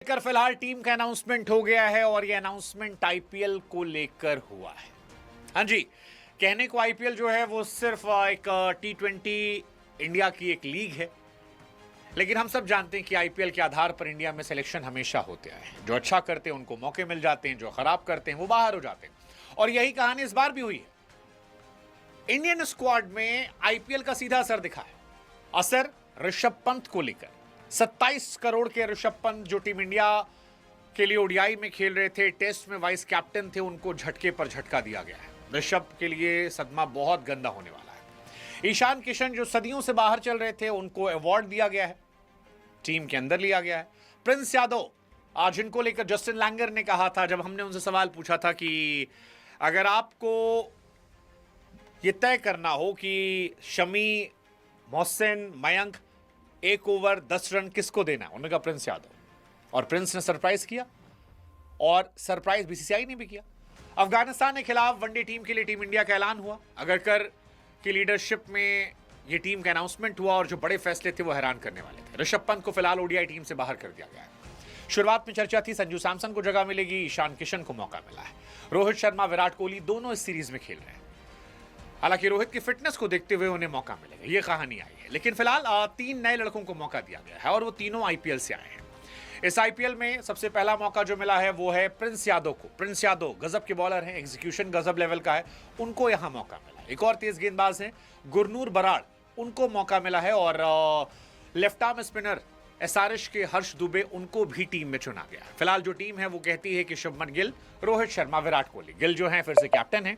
लेकर फिलहाल टीम का अनाउंसमेंट हो गया है और ये अनाउंसमेंट आईपीएल को लेकर हुआ है। हाँ जी, कहने को आईपीएल जो है वो सिर्फ एक T20 इंडिया की एक लीग है, लेकिन हम सब जानते हैं कि आईपीएल के आधार पर इंडिया में सिलेक्शन हमेशा होते आए हैं। जो अच्छा करते हैं उनको मौके मिल जाते हैं, जो खराब करते हैं वो बाहर हो जाते हैं, और यही कहानी इस बार भी हुई है। इंडियन स्क्वाड में आईपीएल का सीधा असर दिखा है। असर ऋषभ पंत को लेकर 27 करोड़ के ऋषभ पंत जो टीम इंडिया के लिए ओडीआई में खेल रहे थे, टेस्ट में वाइस कैप्टन थे, उनको झटके पर झटका दिया गया है। ऋषभ के लिए सदमा बहुत गंदा होने वाला है। ईशान किशन जो सदियों से बाहर चल रहे थे, उनको अवार्ड दिया गया है, टीम के अंदर लिया गया है। प्रिंस यादव, आज इनको लेकर जस्टिन लैंगर ने कहा था, जब हमने उनसे सवाल पूछा था कि अगर आपको यह तय करना हो कि शमी, मोहसिन, मयंक 1 ओवर 10 रन किसको देना है, उन्होंने कहा प्रिंस यादव। और प्रिंस ने सरप्राइज किया, और सरप्राइज बीसीसीआई ने भी किया। अफगानिस्तान के खिलाफ वनडे टीम के लिए टीम इंडिया का ऐलान हुआ। अगरकर की लीडरशिप में यह टीम का अनाउंसमेंट हुआ, और जो बड़े फैसले थे वो हैरान करने वाले थे। ऋषभ पंत को फिलहाल ओडीआई टीम से बाहर कर दिया गया है। शुरुआत में चर्चा थी संजू सैमसन को जगह मिलेगी, ईशान किशन को मौका मिला है। रोहित शर्मा, विराट कोहली दोनों इस सीरीज में खेल रहे हैं। हालांकि रोहित की फिटनेस को देखते हुए उन्हें मौका मिलेगा, यह कहानी आई है। लेकिन फिलहाल 3 नए लड़कों को मौका दिया गया है, और वो तीनों आईपीएल से आए हैं। इस आईपीएल में सबसे पहला मौका जो मिला है वो है प्रिंस यादव को। प्रिंस यादव गजब के बॉलर हैं, एग्जीक्यूशन गजब लेवल का है, उनको यहां मौका मिला। एक और तेज गेंदबाज हैं गुरनूर बराड़, उनको मौका मिला है। और लेफ्ट आर्म स्पिनर एसआरएच के हर्ष दुबे, उनको भी टीम में चुना गया है। फिलहाल जो टीम है वो कहती है कि शुभमन गिल, रोहित शर्मा, विराट कोहली। गिल जो है फिर से कैप्टन है।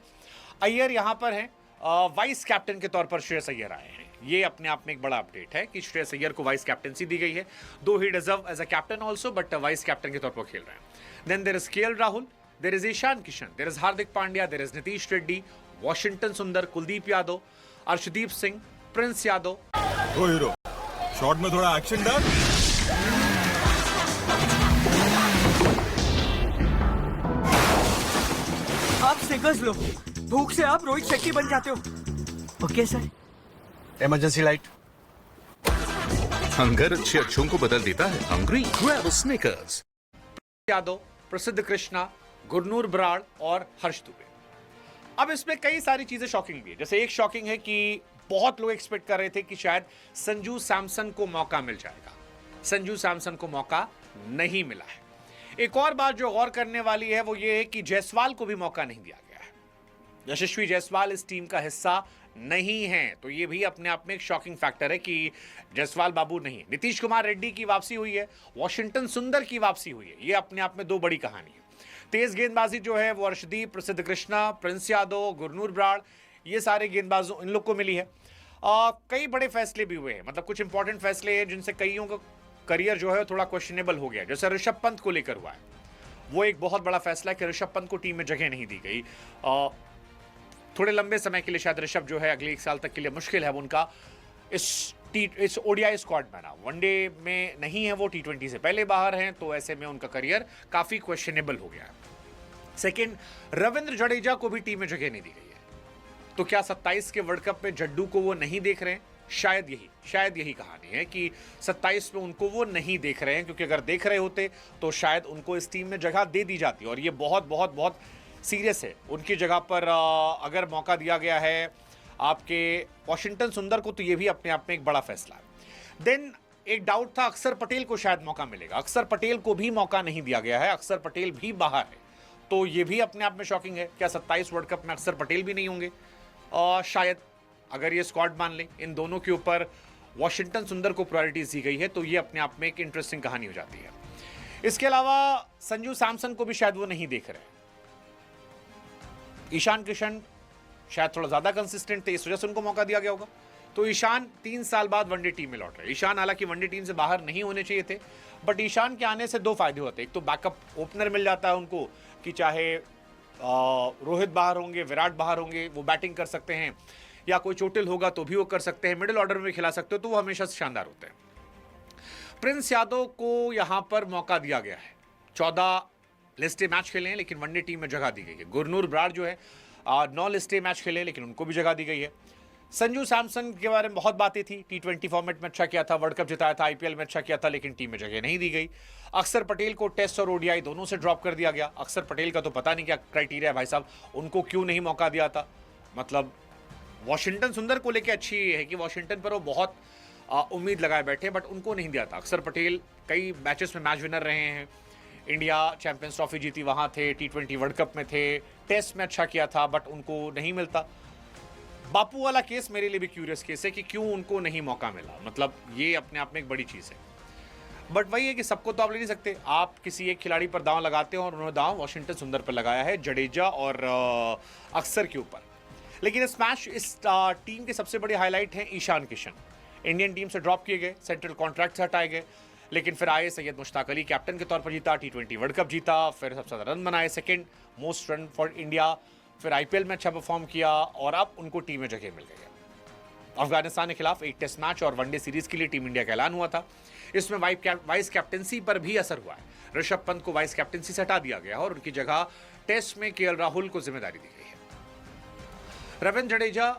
अय्यर यहां पर है, वाइस कैप्टन के तौर पर श्रेयस अय्यर आए हैं। ये अपने आप में एक बड़ा अपडेट है कि श्रेयस अय्यर को वाइस कैप्टनसी दी गई है। Though he deserve as a captain also, but vice captain के तौर पर खेल रहे हैं। Then there is KL Rahul, there is Ishan Kishan, there is Hardik Pandya, there is Nitish Reddy, Washington Sundar, Kuldeep Yadav, Arshdeep Singh, Prince Yadav. Oh hero, shot में थोड़ा एक्शन डाल। आप स्टिकर्स लो, भूख से आप रोहित शेट्टी बन जाते हो। Okay sir. Emergency light. Hunger अच्छे अच्छों को बदल देता है। Hungry grab sneakers. यादव, प्रसिद्ध कृष्णा, गुरनूर बराड़ और हर्ष दुबे। अब इसमें कई सारी चीजें शॉकिंग भी है। जैसे एक शॉकिंग है कि बहुत लोग एक्सपेक्ट कर रहे थे कि शायद संजू सैमसन को मौका मिल जाएगा। संजू सैमसन को मौका नहीं मिला है। एक और बात जो गौर करने वाली है वो ये है कि जायसवाल को भी मौका नहीं दिया गया है। यशस्वी जायसवाल इस टीम का हिस्सा नहीं है, तो ये भी अपने आप में एक शॉकिंग फैक्टर है कि जायसवाल बाबू नहीं है। नीतीश कुमार रेड्डी की वापसी हुई है, वॉशिंगटन सुंदर की वापसी हुई है। ये अपने आप में दो बड़ी कहानी है। तेज गेंदबाजी जो है वो अर्शदीप, प्रसिद्ध कृष्णा, प्रिंस यादव, गुरनूर बराड़, ये सारे गेंदबाजों इन लोग को मिली है। कई बड़े फैसले भी हुए हैं, मतलब कुछ इंपॉर्टेंट फैसले हैं जिनसे कईयों का करियर जो है थोड़ा क्वेश्चनेबल हो गया। जैसे ऋषभ पंत को लेकर हुआ है, वो एक बहुत बड़ा फैसला है कि ऋषभ पंत को टीम में जगह नहीं दी गई। थोड़े लंबे समय के लिए शायद ऋषभ जो है अगले 1 साल तक के लिए मुश्किल है उनका इस ओडीआई स्क्वाड में ना। वनडे में नहीं है वो, T20 से पहले बाहर हैं, तो ऐसे में उनका करियर काफी क्वेश्चनेबल हो गया है। सेकंड, रविंद्र जडेजा को भी टीम में जगह नहीं दी गई है। तो क्या 27 के वर्ल्ड कप में जड्डू को वो नहीं देख रहे हैं? शायद यही कहानी है कि 27 में उनको वो नहीं देख रहे हैं, क्योंकि अगर देख रहे होते तो शायद उनको इस टीम में जगह दे दी जाती। और ये बहुत बहुत बहुत सीरियस है। उनकी जगह पर अगर मौका दिया गया है आपके वॉशिंगटन सुंदर को, तो ये भी अपने आप में एक बड़ा फैसला है। देन एक डाउट था, अक्षर पटेल को शायद मौका मिलेगा। अक्षर पटेल को भी मौका नहीं दिया गया है, अक्षर पटेल भी बाहर है, तो ये भी अपने आप में शॉकिंग है। क्या 27 वर्ल्ड कप में अक्षर पटेल भी नहीं होंगे? शायद, अगर ये स्क्वाड मान लें इन दोनों के ऊपर वॉशिंगटन सुंदर को प्रायोरिटीज दी गई है, तो ये अपने आप में एक इंटरेस्टिंग कहानी हो जाती है। इसके अलावा संजू सैमसन को भी शायद वो नहीं देख रहे। ईशान किशन शायद थोड़ा ज्यादा कंसिस्टेंट थे, इस वजह से उनको मौका दिया गया होगा। तो ईशान 3 साल बाद वनडे टीम में लौट रहे। ईशान हालांकि वनडे टीम से बाहर नहीं होने चाहिए थे, बट ईशान के आने से 2 फायदे होते हैं। एक तो बैकअप ओपनर मिल जाता है उनको, कि चाहे रोहित बाहर होंगे, विराट बाहर होंगे, वो बैटिंग कर सकते हैं, या कोई चोटिल होगा तो भी वो कर सकते हैं, मिडिल ऑर्डर में खिला सकते हो, तो वो हमेशा शानदार होते हैं। प्रिंस यादव को यहां पर मौका दिया गया है। 14 लिस्टे मैच खेले हैं, लेकिन वनडे टीम में जगह दी गई है। गुरनूर बराड़ जो है 9 लिस्टे मैच खेले, लेकिन उनको भी जगह दी गई है। संजू सैमसन के बारे में बहुत बातें थी, टी20 फॉर्मेट में अच्छा किया था, वर्ल्ड कप जिताया था, आईपीएल में अच्छा किया था, लेकिन टीम में जगह नहीं दी गई। अक्षर पटेल को टेस्ट और ओडीआई दोनों से ड्रॉप कर दिया गया। अक्षर पटेल का तो पता नहीं क्या क्राइटेरिया है भाई साहब, उनको क्यों नहीं मौका दिया था। मतलब वॉशिंगटन सुंदर को लेकर अच्छी है कि वॉशिंगटन पर वो बहुत उम्मीद लगाए बैठे, बट उनको नहीं दिया था। अक्षर पटेल कई मैचेस में मैच विनर रहे हैं, इंडिया चैंपियंस ट्रॉफी जीती वहाँ थे, टी20 वर्ल्ड कप में थे, टेस्ट में अच्छा किया था, बट उनको नहीं मिलता। बापू वाला केस मेरे लिए भी क्यूरियस केस है कि क्यों उनको नहीं मौका मिला। मतलब ये अपने आप में एक बड़ी चीज़ है, बट वही है कि सबको तो आप ले नहीं सकते। आप किसी एक खिलाड़ी पर दांव लगाते हो और उन्होंने दांव वॉशिंगटन सुंदर पर लगाया है, जडेजा और अक्षर के ऊपर। लेकिन इस टीम के सबसे बड़े हाईलाइट हैं ईशान किशन। इंडियन टीम से ड्रॉप किए गए, सेंट्रल कॉन्ट्रैक्ट से हटाए गए, लेकिन फिर आए सैयद मुश्ताक अली, कैप्टन के तौर पर जीता, टी20 वर्ल्ड कप जीता, फिर सबसे ज़्यादा रन बनाए, second most run for India, फिर आईपीएल में अच्छा परफॉर्म किया और अब उनको टीम में जगह मिल गई है। अफगानिस्तान के खिलाफ एक टेस्ट मैच और वनडे सीरीज के लिए टीम इंडिया का ऐलान हुआ था। इसमें वाइस कैप्टनसी पर भी असर हुआ है। ऋषभ पंत को वाइस कैप्टनसी से हटा दिया गया और उनकी जगह टेस्ट में केएल राहुल को जिम्मेदारी दी गई है। रविंद्र जडेजा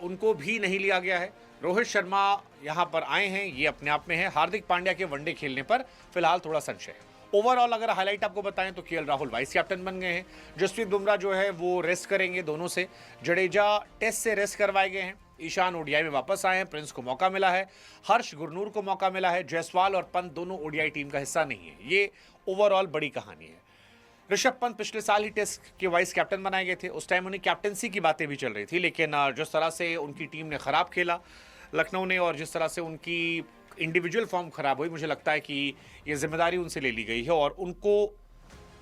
उनको भी नहीं लिया गया है। रोहित शर्मा यहां पर आए हैं, ये अपने आप में है। हार्दिक पांड्या के वनडे खेलने पर फिलहाल थोड़ा संशय है। ओवरऑल अगर हाईलाइट आपको बताएं तो केएल राहुल वाइस कैप्टन बन गए हैं। जसप्रीत बुमराह जो है वो रेस्ट करेंगे दोनों से। जडेजा टेस्ट से रेस्ट करवाए गए हैं। ईशान ओडीआई में वापस आए हैं, प्रिंस को मौका मिला है। हर्ष गुरनूर को मौका मिला है। जायसवाल और पंत दोनों ओडीआई टीम का हिस्सा नहीं है। ये ओवरऑल बड़ी कहानी है। ऋषभ पंत पिछले साल ही टेस्ट के वाइस कैप्टन बनाए गए थे। उस टाइम उन्हें कैप्टनसी की बातें भी चल रही थी, लेकिन जिस तरह से उनकी टीम ने खराब खेला लखनऊ ने और जिस तरह से उनकी इंडिविजुअल फॉर्म खराब हुई, मुझे लगता है कि ये जिम्मेदारी उनसे ले ली गई है और उनको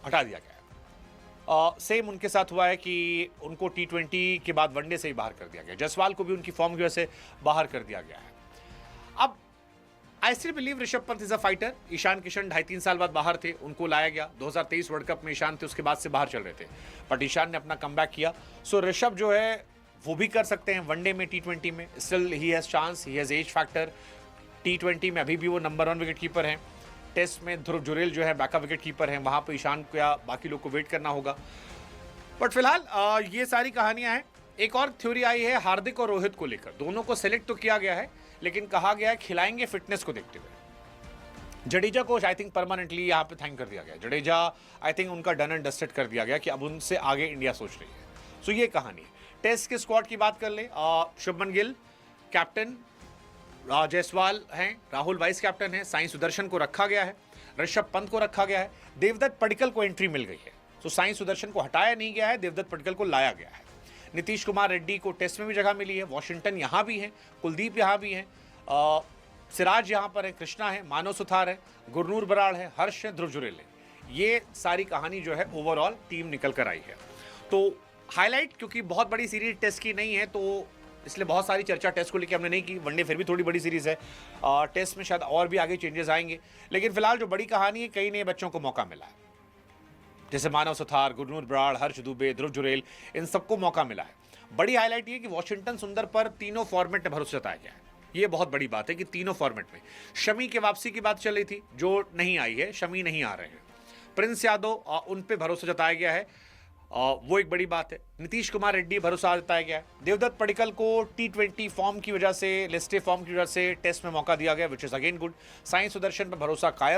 हटा दिया गया है। सेम उनके साथ हुआ है कि उनको टी20 के बाद वनडे से ही बाहर कर दिया गया। जायसवाल को भी उनकी फॉर्म की वजह से बाहर कर दिया गया है। अब I still believe Rishabh Pant is a fighter. Ishan Kishan 2.5-3 साल बाद बाहर थे, उनको लाया गया। 2023 वर्ल्ड कप में ईशान थे, उसके बाद से बाहर चल रहे थे, बट ईशान ने अपना कमबैक किया। सो ऋषभ जो है वो भी कर सकते हैं वनडे में, टी20 में। Still he has chance, he has age factor. टी20 में अभी भी वो नंबर 1 विकेट कीपर हैं। टेस्ट में ध्रुव जुरेल जो है बैकअप विकेट कीपर हैं, वहाँ पर ईशान को या बाकी लोग को वेट करना होगा। बट फिलहाल ये सारी कहानियाँ हैं। एक और थ्योरी आई है हार्दिक और रोहित को लेकर। दोनों को सेलेक्ट तो किया गया है, लेकिन कहा गया है खिलाएंगे फिटनेस को देखते हुए। जडेजा को आई थिंक परमानेंटली यहाँ पे थैंक कर दिया गया। जडेजा आई थिंक उनका डन एंड डस्टेड कर दिया गया कि अब उनसे आगे इंडिया सोच रही है। सो ये कहानी है। टेस्ट के स्क्वाड की बात कर ले, शुभमन गिल कैप्टन, जायसवाल हैं, राहुल वाइस कैप्टन है, साई सुदर्शन को रखा गया है, ऋषभ पंत को रखा गया है, देवदत्त पडिक्कल को एंट्री मिल गई है। तो साई सुदर्शन को हटाया नहीं गया है, देवदत्त पडिक्कल को लाया गया है। नीतीश कुमार रेड्डी को टेस्ट में भी जगह मिली है। वॉशिंगटन यहाँ भी है, कुलदीप यहाँ भी है, सिराज यहाँ पर है, कृष्णा है, मानव सुथार है, गुरनूर बराड़ है, हर्ष है, ध्रुव जुरेल है। ये सारी कहानी जो है ओवरऑल टीम निकल कर आई है। तो हाईलाइट क्योंकि बहुत बड़ी सीरीज टेस्ट की नहीं है, तो इसलिए बहुत सारी चर्चा टेस्ट को लेकर हमने नहीं की। वनडे फिर भी थोड़ी बड़ी सीरीज है, टेस्ट में शायद और भी आगे चेंजेस आएंगे। लेकिन फिलहाल जो बड़ी कहानी है, कई नए बच्चों को मौका मिला है, जैसे मानव सुथार, गुरनूर बराड़, हर्ष दुबे, ध्रुव जुरेल, इन सबको मौका मिला है। बड़ी हाईलाइट ये कि वॉशिंगटन सुंदर पर तीनों फॉर्मेट में भरोसा जताया गया है। ये बहुत बड़ी बात है कि तीनों फॉर्मेट में। शमी के वापसी की बात चल रही थी, जो नहीं आई है, शमी नहीं आ रहे हैं। प्रिंस यादव, उन पे भरोसा जताया गया है, वो एक बड़ी बात है। नीतीश कुमार रेड्डी भरोसा जताया गया है। देवदत्त पडिक्कल को टी20 फॉर्म की वजह से, लिस्टे फॉर्म की वजह से टेस्ट में मौका दिया गया, which is again good. Sai Sudarshan पर भरोसा कायम